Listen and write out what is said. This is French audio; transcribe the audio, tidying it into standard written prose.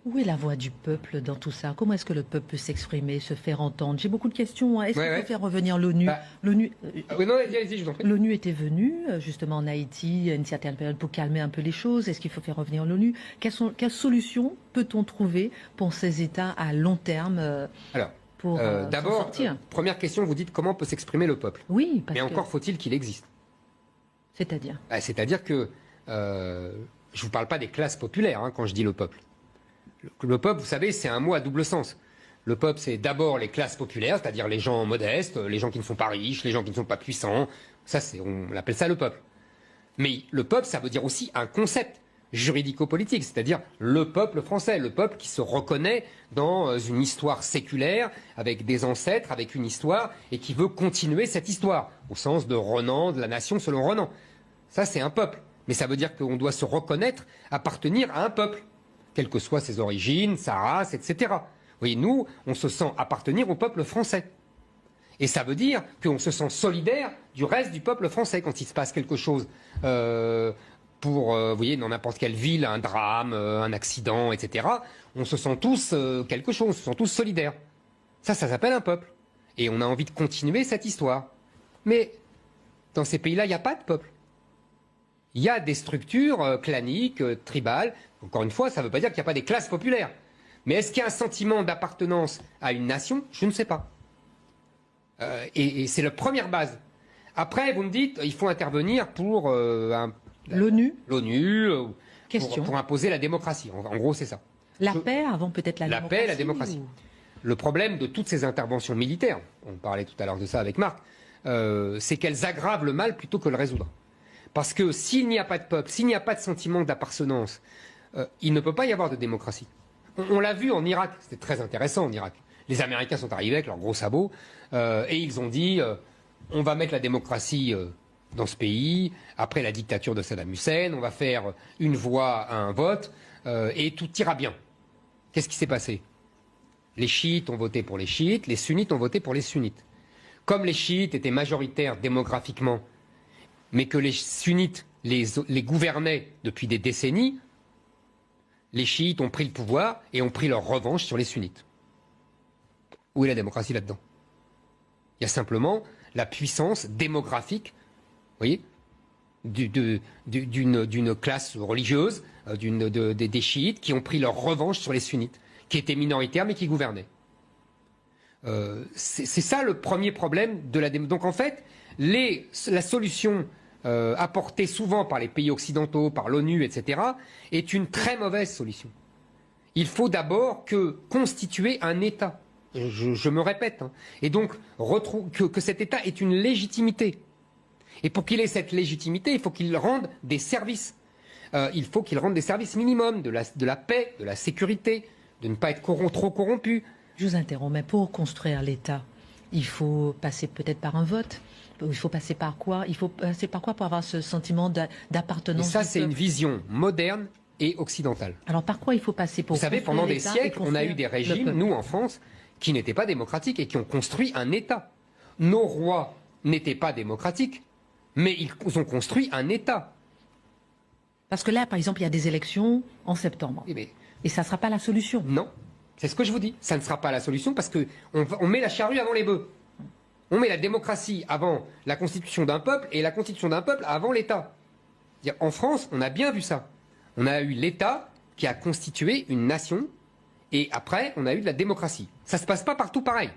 Où est la voix du peuple dans tout ça? Comment est-ce que le peuple peut s'exprimer, se faire entendre? J'ai beaucoup de questions, hein. Est-ce qu'il faut faire revenir l'ONU? L'ONU oui, non, allez-y, je vous en prie. L'ONU était venue justement en Haïti à une certaine période pour calmer un peu les choses. Est-ce qu'il faut faire revenir l'ONU? Quelles solutions peut-on trouver pour ces États à long terme pour d'abord, sortir? Première question, vous dites comment peut s'exprimer le peuple? Oui, mais encore faut-il qu'il existe. C'est-à-dire? C'est-à-dire que je ne vous parle pas des classes populaires hein, quand je dis le peuple. Le peuple, vous savez, c'est un mot à double sens. Le peuple, c'est d'abord les classes populaires, c'est-à-dire les gens modestes, les gens qui ne sont pas riches, les gens qui ne sont pas puissants. Ça, on appelle ça le peuple. Mais le peuple, ça veut dire aussi un concept juridico-politique, c'est-à-dire le peuple français, le peuple qui se reconnaît dans une histoire séculaire, avec des ancêtres, avec une histoire, et qui veut continuer cette histoire, au sens de Renan, de la nation selon Renan. Ça, c'est un peuple. Mais ça veut dire qu'on doit se reconnaître, appartenir à un peuple, quelles que soient ses origines, sa race, etc. Oui, nous, on se sent appartenir au peuple français. Et ça veut dire qu'on se sent solidaire du reste du peuple français quand il se passe quelque chose vous voyez, dans n'importe quelle ville, un drame, un accident, etc. On se sent tous quelque chose, on se sent tous solidaires. Ça s'appelle un peuple. Et on a envie de continuer cette histoire. Mais dans ces pays-là, il n'y a pas de peuple. Il y a des structures claniques, tribales. Encore une fois, ça ne veut pas dire qu'il n'y a pas des classes populaires. Mais est-ce qu'il y a un sentiment d'appartenance à une nation? Je ne sais pas. Et c'est la première base. Après, vous me dites, il faut intervenir pour l'ONU. L'ONU, pour imposer la démocratie. En gros, c'est ça. La paix avant peut-être la démocratie. La paix et la démocratie. Le problème de toutes ces interventions militaires, on parlait tout à l'heure de ça avec Marc, c'est qu'elles aggravent le mal plutôt que le résoudre. Parce que s'il n'y a pas de peuple, s'il n'y a pas de sentiment d'appartenance, il ne peut pas y avoir de démocratie. On l'a vu en Irak, c'était très intéressant en Irak. Les Américains sont arrivés avec leurs gros sabots et ils ont dit on va mettre la démocratie dans ce pays, après la dictature de Saddam Hussein, on va faire une voix à un vote et tout ira bien. Qu'est-ce qui s'est passé? Les chiites ont voté pour les chiites, les sunnites ont voté pour les sunnites. Comme les chiites étaient majoritaires démographiquement, mais que les sunnites les gouvernaient depuis des décennies, les chiites ont pris le pouvoir et ont pris leur revanche sur les sunnites. Où est la démocratie là-dedans? Il y a simplement la puissance démographique, vous voyez, d'une classe religieuse, des chiites qui ont pris leur revanche sur les sunnites, qui étaient minoritaires mais qui gouvernaient. C'est ça le premier problème de la démocratie. Donc en fait, la solution apportée souvent par les pays occidentaux, par l'ONU, etc., est une très mauvaise solution. Il faut d'abord constituer un État. Je me répète. Hein. Et donc, que cet État ait une légitimité. Et pour qu'il ait cette légitimité, il faut qu'il rende des services. Il faut qu'il rende des services minimums, de la paix, de la sécurité, de ne pas être trop corrompu. Je vous interromps, mais pour construire l'État, il faut passer peut-être par un vote. Il faut passer par quoi? Il faut passer par quoi pour avoir ce sentiment d'appartenance? Et ça, c'est une vision moderne et occidentale. Alors par quoi il faut passer pour... Vous savez, pendant des siècles, on a eu des régimes, nous en France, qui n'étaient pas démocratiques et qui ont construit un État. Nos rois n'étaient pas démocratiques, mais ils ont construit un État. Parce que là, par exemple, il y a des élections en septembre. Et ça ne sera pas la solution. Non, c'est ce que je vous dis. Ça ne sera pas la solution parce qu'on met la charrue avant les bœufs. On met la démocratie avant la constitution d'un peuple et la constitution d'un peuple avant l'État. En France, on a bien vu ça. On a eu l'État qui a constitué une nation et après, on a eu de la démocratie. Ça ne se passe pas partout pareil.